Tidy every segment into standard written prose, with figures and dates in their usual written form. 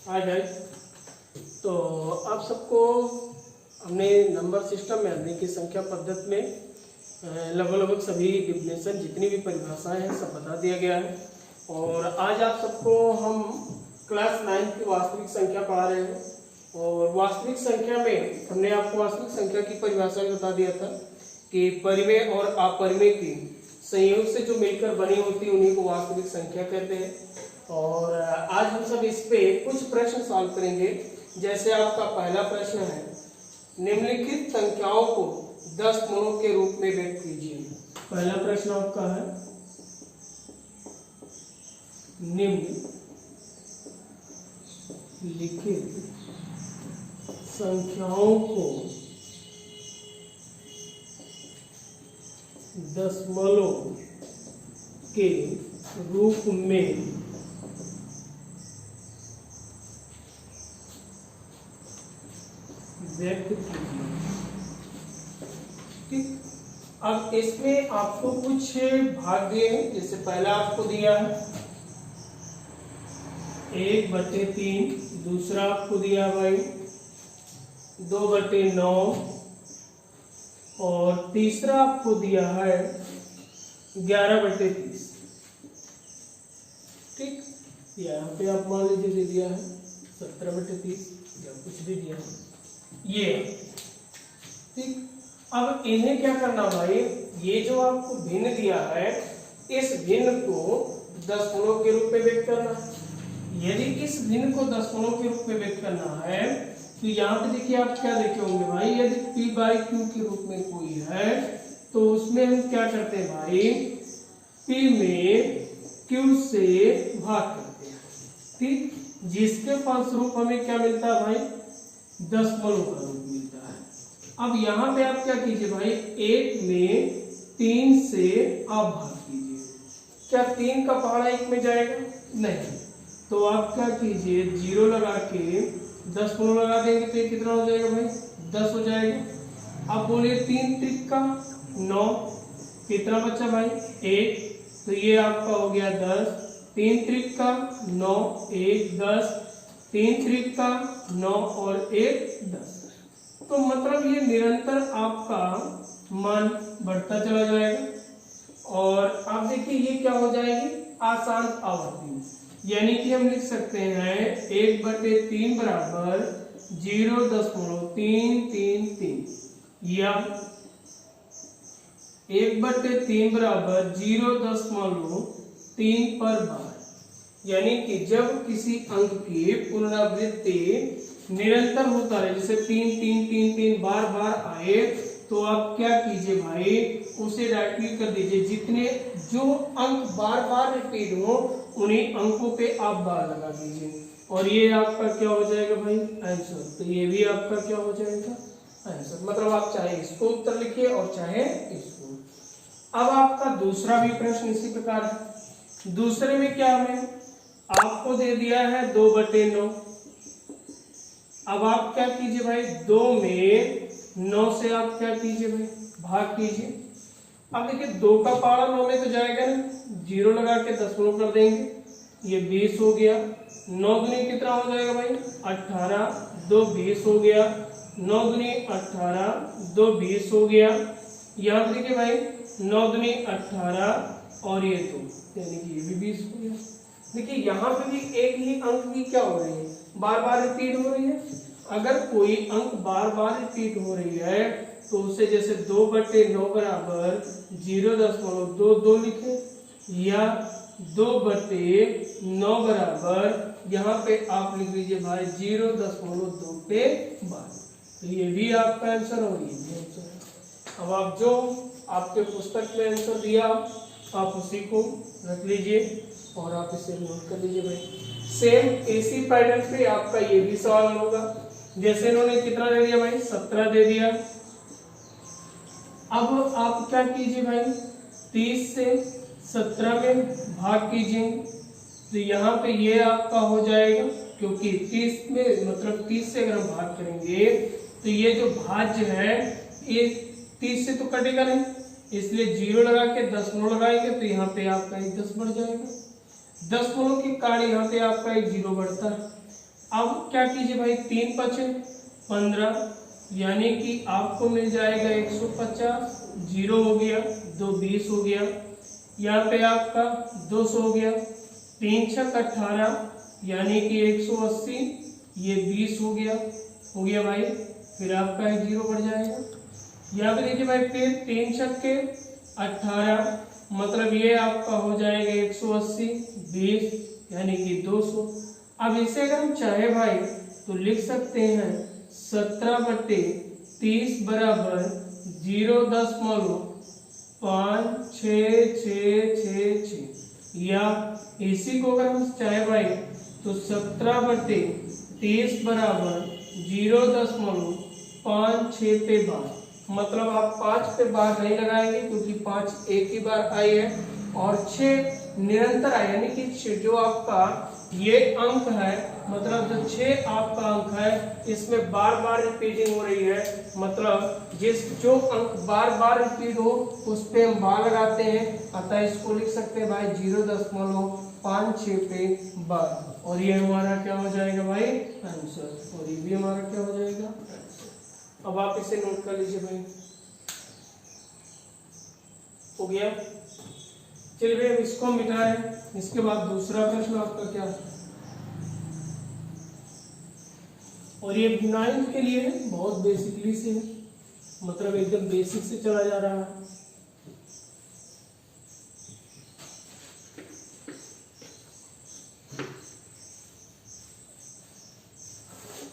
Hi guys. तो आप सबको हमने नंबर सिस्टम में यानी कि संख्या पद्धति में लगभग सभी डिफिनेशन जितनी भी परिभाषाएं हैं सब बता दिया गया है। और आज आप सबको हम क्लास 9 की वास्तविक संख्या पढ़ा रहे हैं। और वास्तविक संख्या में हमने आपको वास्तविक संख्या की परिभाषा भी बता दिया था कि परिमेय और अपरिमेय की संयोग से जो मिलकर बनी होती है उन्हीं को वास्तविक संख्या कहते हैं। और आज हम सब इस पे कुछ प्रश्न सॉल्व करेंगे। जैसे आपका पहला प्रश्न है, निम्नलिखित संख्याओं को दशमलव के रूप में व्यक्त कीजिए। पहला प्रश्न आपका है, निम्नलिखित संख्याओं को दशमलव के रूप में व्यक्त कीजिए। ठीक, अब इसमें आपको कुछ भाग दिए हैं। जैसे पहला आपको दिया है 1/3, दूसरा आपको दिया भाई 2/9 और तीसरा आपको दिया है 11/30। ठीक, यहाँ पे आप मान लीजिए दे दिया है 17/30 या कुछ भी दिया है ये। ठीक, अब इन्हें क्या करना भाई, ये जो आपको भिन्न दिया है इस भिन्न को दशमलव के रूप में व्यक्त करना है। यदि इस भिन्न को दशमलव के रूप में व्यक्त करना है तो यहाँ पे देखिए आप क्या देखे होंगे भाई, यदि p/q के रूप में कोई है तो उसमें हम क्या करते हैं भाई, p में q से भाग करते हैं। ठीक, जिसके फलस्वरूप हमें क्या मिलता है भाई, दशमलव का रूप मिलता है। अब यहाँ पे आप क्या कीजिए भाई, 1 में 3 से आप भाग कीजिए। क्या 3 का पहाड़ा 1 में जाएगा? नहीं। तो आप क्या कीजिए, 0 लगा के दशमलव लगा देंगे तो ये कितना हो जाएगा भाई, 10 हो जाएगा। अब बोलिए 3 त्रिक का 9, कितना बचा भाई 1, तो ये आपका हो गया 10। 3 त्रिक का 9, 1 10, 3 त्रिक का 9 और 1 10। तो मतलब ये निरंतर आपका मान बढ़ता चला जाएगा। और आप देखिए ये क्या हो जाएगी, आसान आवर्ती। यानी कि हम लिख सकते हैं 1/3 बराबर 0.333 या 1/3 बराबर 0.3 पर बार। यानी कि जब किसी अंक की पुनरावृत्ति निरंतर होता रहे, जैसे 3 3 3 3 बार बार आए, तो आप क्या कीजिए भाई, उसे डायरेक्टली कर दीजिए। जितने जो अंक बार बार रिपीट हो उन्हीं अंकों पे आप बार लगा दीजिए और ये आपका क्या हो जाएगा भाई, आंसर। तो ये भी आपका क्या हो जाएगा, आंसर। मतलब आप चाहे इसको उत्तर लिखिए और चाहे इसको। अब आपका दूसरा भी प्रश्न इसी प्रकार है। दूसरे में क्या हमें आपको दे दिया है 2/9। अब आप क्या कीजिए भाई, 2 में 9 से आप क्या कीजिए भाई, भाग कीजिए। अब देखिए 2 का पहाड़ा 9 में तो जाएगा ना, 0 लगा के दशमलव कर देंगे, ये 20 हो गया। 9 दूनी कितना हो जाएगा भाई, 18, 2 20 हो गया। 9 दूनी 18, 2 20 हो गया। यहाँ देखिए भाई 9 दूनी 18 और ये 2, यानी कि ये भी 20 हो गया। देखिए यहाँ पे भी एक ही अंक की क्या हो रही है, बार बार रिपीट हो रही है। अगर कोई अंक बार बार रिपीट हो रही है तो उसे जैसे 2/9 बराबर 0.22 लिखे या 2/9 बराबर यहाँ पे आप लिख लीजिए भाई 0.2 पे बार। तो ये भी आपका आंसर और ये भी आंसर है। अब आप जो आपके पुस्तक में आंसर दिया आप उसी को रख लीजिए और आप इसे नोट कर लीजिए भाई। सेम इसी पैटर्न पे आपका ये भी सवाल होगा। जैसे इन्होंने कितना दे दिया भाई, 17 दे दिया। अब आप क्या कीजिए भाई, 30 से 17 में भाग कीजिए। तो यहाँ पे ये आपका हो जाएगा, क्योंकि 30 में मतलब 30 से अगर हम भाग करेंगे तो ये जो भाज्य है ये 30 से तो कटेगा नहीं, इसलिए 0 लगा के दशमलव लगाएंगे तो यहाँ पे आपका एक 10 बढ़ जाएगा। दशमलव के कारण यहाँ पे आपका एक 0 बढ़ता है। अब क्या कीजिए भाई, 3 पचे 15, यानी कि आपको मिल जाएगा 150, 0 हो गया, 2 20 हो गया, यहाँ पे आपका 200 हो गया, 3 छक 18, यानी कि 180, ये 20 हो गया भाई, फिर आपका 0 बढ़ जाएगा। यहाँ पे देखिए भाई, फिर 3 छक्के 18, मतलब ये आपका हो जाएगा 180, 20, यानी कि 200। अब इसे अगर हम चाहे भाई तो लिख सकते हैं 17/30 बराबर 0.5666, या इसी को अगर हम चाहे भाई तो 17/30 बराबर 0.56 पे बार, मतलब आप 5 पे बार नहीं लगाएंगे क्योंकि 5 एक ही बार आई है और 6 निरंतर आई, यानी कि जो आपका ये अंक है, मतलब जो 6 आपका अंक है इसमें बार बार रिपीटिंग हो रही है, मतलब जो अंक बार बार रिपीट हो उस पे हम बार लगाते हैं, अतः इसको लिख सकते हैं भाई 0.56 पे बार, और ये हमारा क्या हो जाएगा भाई, आंसर, और ये भी हमारा क्या हो जाएगा, आंसर। अब आप इसे नोट कर लीजिए भाई, हो गया। चलिए भैया इसको मिटा रहे हैं, इसके बाद दूसरा प्रश्न आपका क्या है, और ये 9th के लिए बहुत बेसिकली से है, मतलब एकदम बेसिक से चला जा रहा है।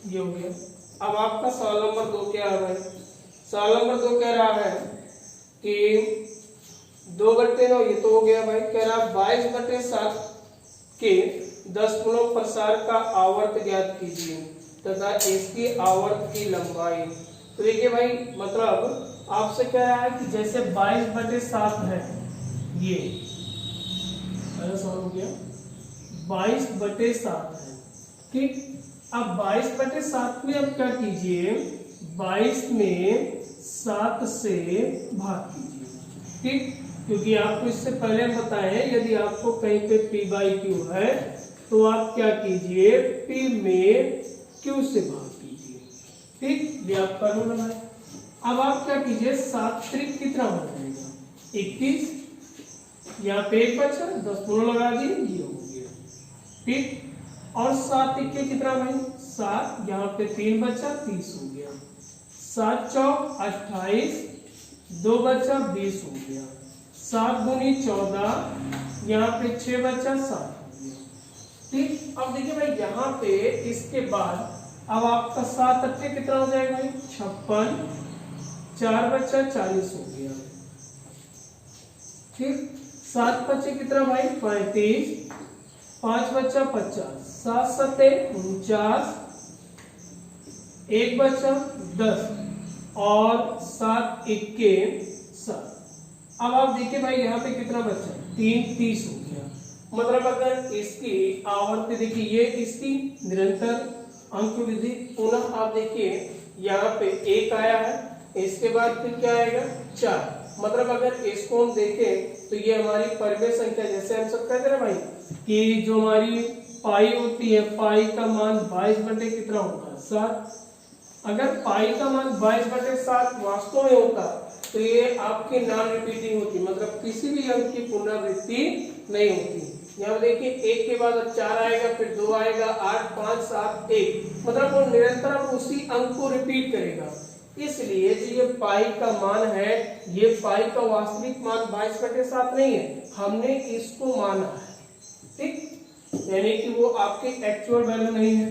ये हो गया। अब आपका सवाल नंबर 2 क्या है भाई, सवाल नंबर 2 कह रहा है कि 2/9, ये तो हो गया भाई, कह रहा 22/7 के 10 गुणों प्रसार का आवर्त ज्ञात कीजिए तथा इसकी आवर्त की लंबाई। तो देखिए भाई, मतलब आपसे कह रहा है कि जैसे 22/7 है, ये पहला सवाल हो गया, 22/7 है, ठीक। अब 22/7 में अब क्या कीजिए, 22 में 7 से भाग कीजिए, ठीक, क्योंकि आपको इससे पहले हम बताए यदि आपको कहीं पे P/Q है तो आप क्या कीजिए, P में Q से भाग कीजिए, ठीक, ये आपका रूल है। अब आप क्या कीजिए, 7 त्रिक कितना हो जाएगा, 21, यहाँ पे 1 बचा, 10 गुणा लगा दिए, ये हो गया, ठीक, और 7 इक्के कितना भाई, 7, यहाँ पे 3 बचा, 30 हो गया, 7 चौक 28, 2 बचा, 20 हो गया, 7 दूनी 14, यहाँ पे 6 बचा, 7 हो गया, ठीक। अब देखिए भाई यहाँ पे इसके बाद अब आपका 7 अट्ठे कितना हो जाएगा भाई, 56, 4 बचा, 40 हो गया, ठीक, 7 बचे कितना भाई, 35, 5 बचा, 50, 7 सत्ते 49, 1 बचा, 10, और 7 इक्के 7। अब आप देखिए भाई यहाँ पे कितना बचा, 3, 30 हो गया, मतलब अगर इसकी आवर्ती देखिए, ये इसकी निरंतर अंक विधि, पुनः आप देखिए यहाँ पे 1 आया है, इसके बाद फिर क्या आएगा, 4, मतलब अगर इसको हम देखें तो ये हमारी परिमेय संख्या, जैसे हम सब कहते हैं ना भाई कि जो हमारी पाई होती है, पाई का मान 22 कितना होता है, 7, अगर पाई का मान 22/7 वास्तव में होता तो ये आपकी नॉन रिपीटिंग होती, मतलब किसी भी अंक की पुनरावृत्ति नहीं होती। यहाँ देखिए 1 के बाद अब 4 आएगा, फिर 2 आएगा, 8, 5, 7, 1, मतलब वो निरंतर उसी अंक को रिपीट करेगा। इसलिए जो ये पाई का मान है, ये पाई का वास्तविक मान 22/7 नहीं है, हमने इसको माना है, ठीक, यानी कि वो आपके एक्चुअल वैल्यू नहीं है।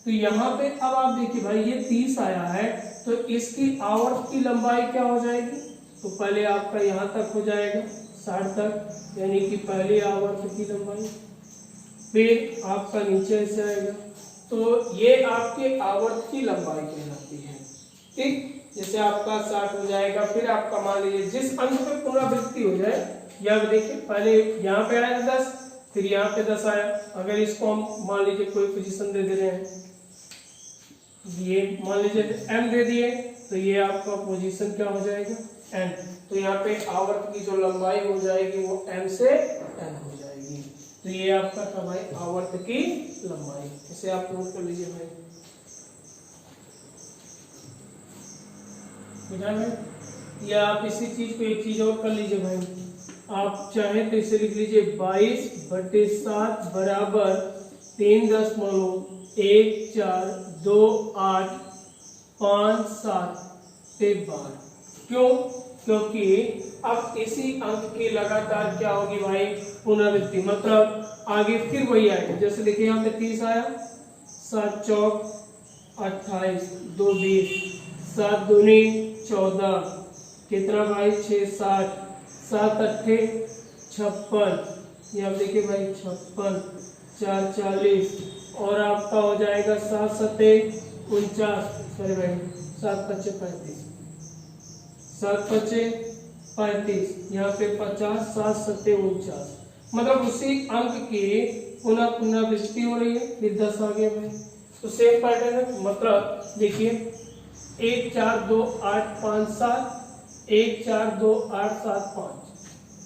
तो यहाँ पे अब आप देखिए भाई ये 30 आया है, तो इसकी आवर्त की लंबाई क्या हो जाएगी, तो पहले आपका यहाँ तक हो जाएगा 60 तक, यानी कि पहले आवर्त की लंबाई, फिर आपका नीचे से आएगा, तो ये आपके आवर्त की लंबाई कहलाती है, ठीक। जैसे आपका 60 हो जाएगा, फिर आपका मान लीजिए जिस अंक पे पुनरावृत्ति हो जाए, या देखिए पहले यहाँ पे आया 10, फिर यहाँ पे 10 आया, अगर इसको हम मान लीजिए कोई पोजीशन दे रहे हैं, ये मान लीजिए m दे दिए, तो ये आपका पोजीशन क्या हो जाएगा, n, तो यहाँ पे आवर्त की जो लंबाई हो जाएगी वो m से n हो जाएगी। तो ये आपका था भाई आवर्त की लंबाई। इसे आप नोट कर लीजिए भाई। बुझा भाई? या आप इसी चीज को एक चीज और कर लीजिए भाई, आप चाहें तो इसे लिख लीजिए 22/7 बराबर 3.142857 क्यों? क्योंकि अब इसी अंक की लगातार क्या होगी भाई, पुनरावृत्ति, मतलब आगे फिर वही आएगा। जैसे देखिए यहाँ पे 30 आया, 7 चौक 28, 2 20, 7 दूनी 14, कितना भाई 6 60, 7 अट्ठे 56, यहाँ देखिए भाई 56, 4 40 और आपका हो जाएगा 7 सत्ते 49, सॉरी भाई 7 पच्चे 35, 7 पच्चे 35, यहाँ पे 50, 7 सत्ते 49, मतलब उसी अंक की पुनः पुनरावृत्ति हो रही है। फिर 10 आ गया भाई, तो सेम पैटर्न है। मतलब देखिए 1 4 2 8 5 7, 1 4 2 8 7 5,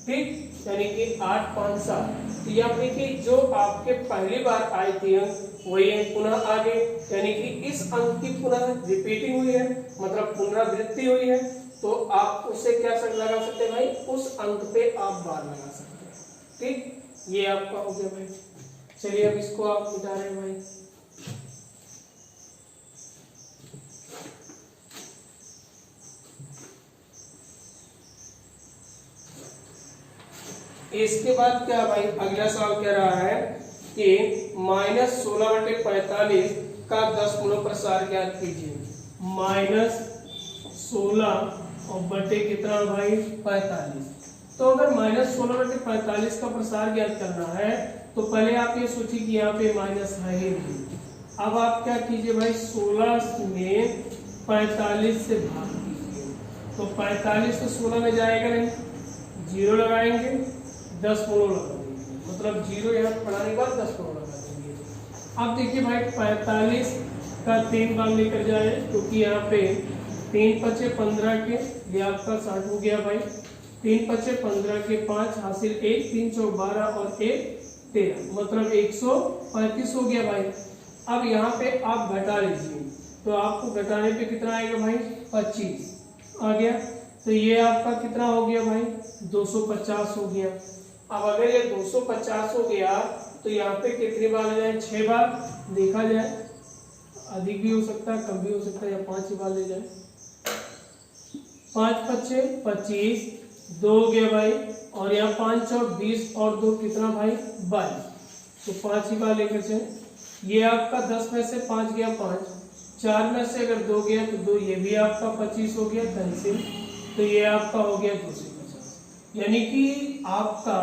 ठीक, यानी कि 8 5 7। तो यहाँ देखिए जो आपके पहली बार आए थे अंक वही अंक पुनः आ गए, यानी कि इस अंक की पुनः रिपीटिंग हुई है, मतलब पुनरावृत्ति हुई है। तो आप उसे क्या लगा सकते हैं भाई, उस अंक पे आप बार लगा सकते हैं, ठीक। ये आपका हो गया भाई। चलिए अब इसको आप मिटा रहे हैं भाई। इसके बाद क्या भाई, अगला सवाल कह रहा है कि -16/45 का दशमलव प्रसार ज्ञात कीजिए। -16 और बटे कितना भाई 45। तो अगर -16/45 का प्रसार ज्ञात करना है तो पहले आप ये सोचिए कि यहाँ पे माइनस है ही नहीं। अब आप क्या कीजिए भाई, 16 में 45 से भाग कीजिए, तो 45 से 16 में जाएगा नहीं, 0 लगाएंगे, 10 मोलो लगा देंगे, मतलब 0 यहाँ बढ़ाने के बाद 10 मोलो लगा देंगे। अब देखिए भाई 45 का 3 बार लेकर जाए, क्योंकि यहाँ पे 3 पचे 15 के, ये आपका 60 हो गया भाई, 3 पचे 15 के 5 हासिल 1, 3 चौक 12 और 1 13, मतलब 135 हो गया भाई। अब यहाँ पे आप घटा लीजिए, तो आपको घटाने पे कितना आएगा भाई 25 आ गया। तो ये आपका कितना हो गया भाई 250 हो गया। अब अगर ये 250 हो गया तो यहाँ पे कितनी बार ले जाए, 6 बार, देखा जाए अधिक भी हो सकता है कम भी हो सकता है, या 5 ही बार ले जाए। 5 पच्चे 25, 2 हो गया भाई, और यहाँ 5 चौक 20 और 2 कितना भाई 22, तो 5 ही बार लेकर चले। ये आपका 10 में से 5 गया 5, 4 में से अगर 2 गया तो 2, ये भी आपका 25 हो गया कैंसिल, तो ये आपका हो गया 250, यानी कि आपका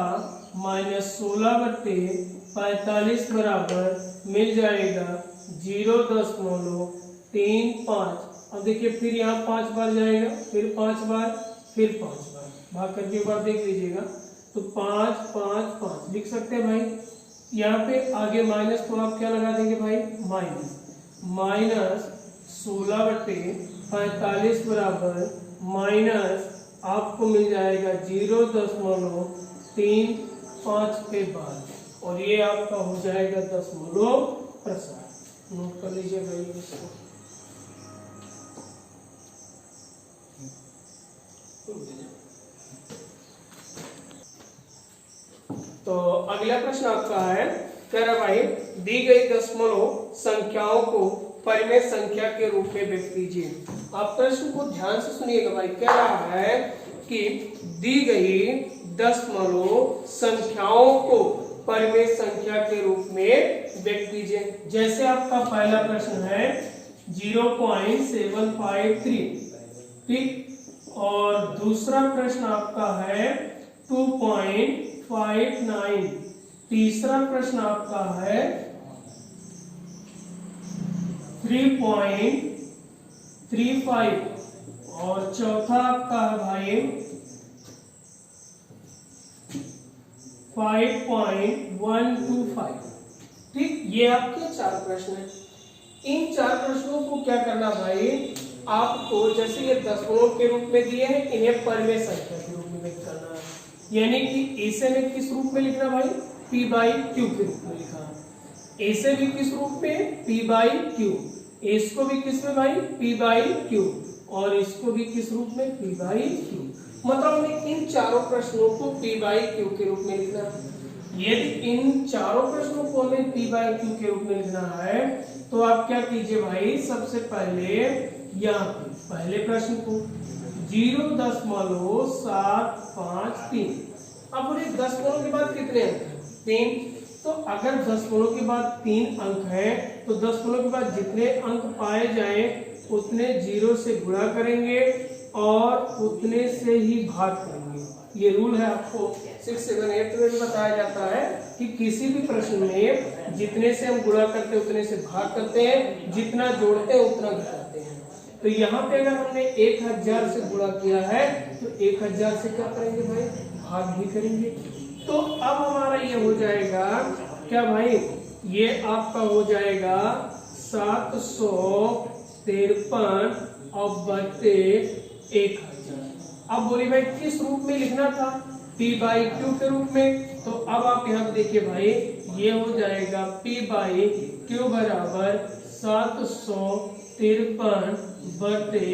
-16/45 बराबर मिल जाएगा 0.35। अब देखिए फिर यहाँ 5 बार जाएगा, फिर 5 बार, फिर 5 बार, भाग करके एक बार देख लीजिएगा, तो 5 5 5 लिख सकते हैं भाई। यहाँ पे आगे माइनस, तो आप क्या लगा देंगे भाई, -16/45 बराबर माइनस आपको मिल जाएगा 0.35 के बाद, और ये आपका हो जाएगा दशमलव प्रसार। नोट कर लीजिए भाई इसको। तो अगला प्रश्न आपका है, कह रहा भाई दी गई दशमलव संख्याओं को परिमेय संख्या के रूप में व्यक्त कीजिए। आप प्रश्न को ध्यान से सुनिएगा भाई। कह रहा है कि दी गई दशमलव संख्याओं को परिमेय संख्या के रूप में व्यक्त कीजिए। जैसे आपका पहला प्रश्न है 0.753, ठीक, और दूसरा प्रश्न आपका है 2.59, तीसरा प्रश्न आपका है 3.35 और चौथा आपका है भाई 5.125, ठीक। ये आपके 4 प्रश्न हैं। इन 4 प्रश्नों को क्या करना भाई, आपको जैसे ये दशमलव के रूप में दिए हैं, इन्हें परिमेय संख्या के रूप में व्यक्त करना है, यानी कि इसे में किस रूप में लिखना भाई, P बाई क्यू के रूप में लिखा। ए से भी किस रूप में, P बाई क्यू, इसको भी किस में भाई, P बाई क्यू, और इसको भी किस रूप में, P बाई क्यू। मतलब हमें इन चारों प्रश्नों को P बाई क्यू के रूप में लिखना है। यदि इन चारों प्रश्नों को हमें P बाई क्यू के रूप में लिखना है तो आप क्या कीजिए भाई, सबसे पहले यहाँ पे पहले प्रश्न को 0.753, अब बोले दशमलव के बाद कितने अंक हैं, 3, तो अगर दशमलव के बाद 3 अंक है तो दशमलव के बाद जितने अंक पाए जाए उतने 0 से गुणा करेंगे और उतने से ही भाग करेंगे। ये रूल है, आपको 6, 7, 8 में भी बताया जाता है कि किसी भी प्रश्न में जितने से हम गुणा करते हैं उतने से भाग करते हैं, जितना जोड़ते हैं उतना घटाते हैं। तो यहाँ पे अगर हमने 1000 से गुणा किया है तो 1000 से क्या करेंगे भाई, भाग भी करेंगे। तो अब हमारा ये हो जाएगा क्या भाई, ये आपका हो जाएगा 753 और बटे 1000। अब बोली भाई किस रूप में लिखना था, P बाई क्यू के रूप में। तो अब आप यहाँ पे देखिए भाई, ये हो जाएगा P बाई क्यू बराबर 753 बटे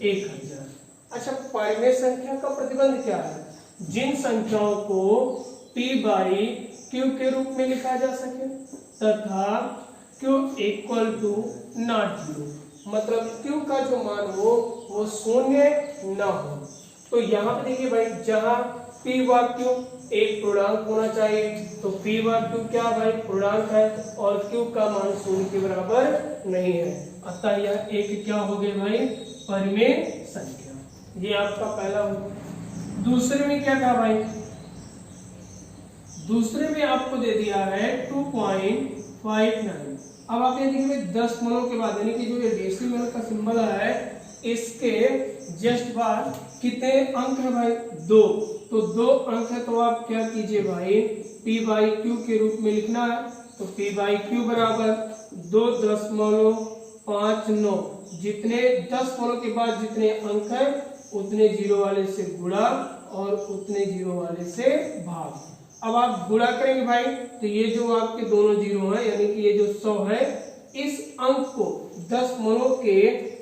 1000। अच्छा, परिमेय संख्या का प्रतिबंध क्या है, जिन संख्याओं को P बाई क्यू के रूप में लिखा जा सके तथा Q इक्वल टू नॉट 0, मतलब Q का जो मान हो वो 0 न हो। तो यहाँ पे देखिए भाई, जहां P व Q एक पूर्णांक होना चाहिए, तो P व Q क्या भाई, पूर्णांक है, और Q का मान 0 के बराबर नहीं है, अतः यह एक क्या हो गए भाई, परिमेय संख्या। ये आपका पहला हो। दूसरे में क्या था भाई, दूसरे में आपको दे दिया है 2.59। अब आप ये देखिए दशमलव के बाद, यानी कि जो ये डेसिमल का सिंबल है इसके जस्ट बाद कितने अंक है भाई, 2, तो 2 अंक है। तो आप क्या कीजिए भाई, P बाई क्यू के रूप में लिखना है। तो P बाई क्यू बराबर 2.59, जितने दशमलव के बाद जितने अंक है उतने 0 वाले से गुणा और उतने 0 वाले से भाग। अब आप गुणा करेंगे भाई, तो ये जो आपके दोनों 0 हैं, यानी कि ये जो 100 है, इस अंक को दशमलव के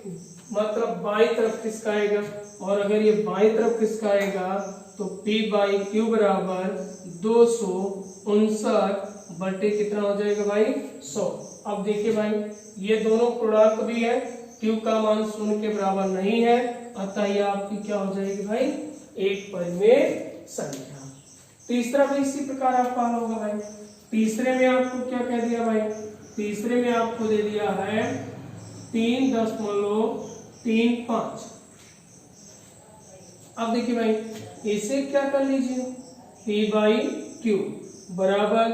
मतलब बाईं तरफ खिसकाएगा, और अगर ये बाईं तरफ खिसकाएगा तो P बाई क्यू बराबर 259 बटे कितना हो जाएगा भाई, 100। अब देखिए भाई, ये दोनों पूर्णांक भी है, Q का मान 0 के बराबर नहीं है, अतः यह आपकी क्या हो जाएगी भाई, एक परिमेय संख्या। तीसरा भी इसी प्रकार आपका हल होगा भाई। तीसरे में आपको क्या कह दिया भाई, तीसरे में आपको दे दिया है 3.35। अब देखिए भाई, इसे क्या कर लीजिए, P बाई क्यू बराबर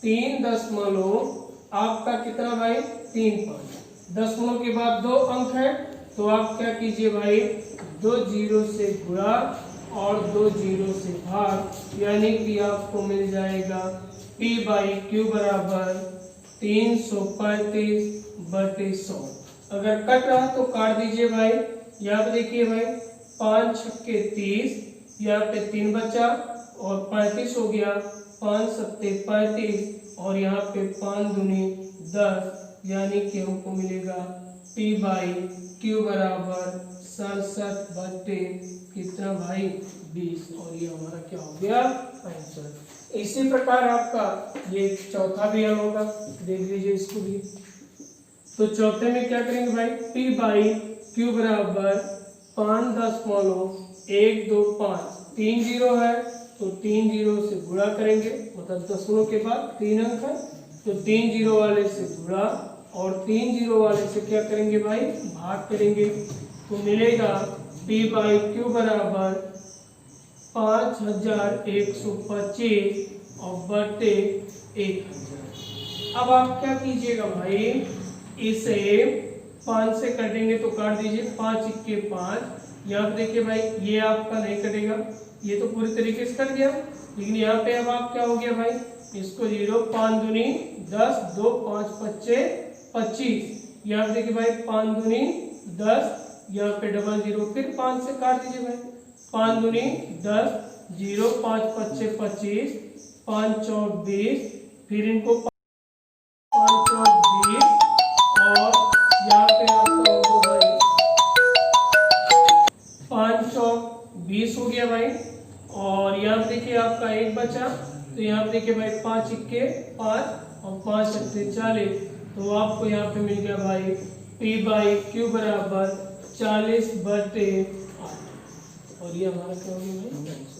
3 आपका कितना भाई, 35, दशमलव के बाद 2 अंक है, तो आप क्या कीजिए भाई, 2 0 से गुणा और 2 0 से भाग, यानी कि आपको मिल जाएगा P बाई क्यू बराबर 335 बटे 100। अगर कट रहा तो काट दीजिए भाई। यहाँ पे देखिए भाई, 5 छक्के 30, यहाँ पे 3 बचा और 35 हो गया, 5 सत्ते 35, और यहाँ पे 5 दूनी 10, यानी कि हमको मिलेगा P बाई क्यू बराबर 67 बटे कितना भाई, 20, और ये हमारा क्या हो गया, आंसर। इसी प्रकार आपका ये चौथा भी हल होगा, देख लीजिए इसको भी। तो चौथे में क्या करेंगे भाई, P बाई क्यू बराबर 5.125, 3 0 है तो 3 0 से गुणा करेंगे, मतलब दशमलव के बाद 3 अंक है, तो 3 0 वाले से गुणा और 3 0 वाले से क्या करेंगे भाई, भाग करेंगे। तो मिलेगा P बाई क्यू बराबर 5125 और बटे 1000। अब आप क्या कीजिएगा भाई, इसे 5 से कटेंगे तो काट दीजिए, 5 इक्के 5, यहाँ पे देखिए भाई, ये आपका नहीं कटेगा, ये तो पूरी तरीके से कट गया, लेकिन यहाँ पे अब आप क्या हो गया भाई, इसको 0, 5 दूनी 10, 2 5 25 25, यहाँ पे देखिए भाई 5 दूनी 10, यहाँ पे डबल 0, फिर 5 से काट दीजिए भाई, 5 दूनी 10, 0 5 25 25, 5 चौक 20, फिर इनको 5 चौक 20 और यहाँ पे आपका होगा भाई 5 चौक 20 हो गया भाई। और यहाँ पे देखिए आपका एक बचा, तो यहाँ पे देखिए भाई 5 इक्के 5 और 5 अट्ठे 40, तो आपको यहाँ पे मिल गया भाई P/Q बराबर 40/8। और ये हमारा क्या हो गया भाई?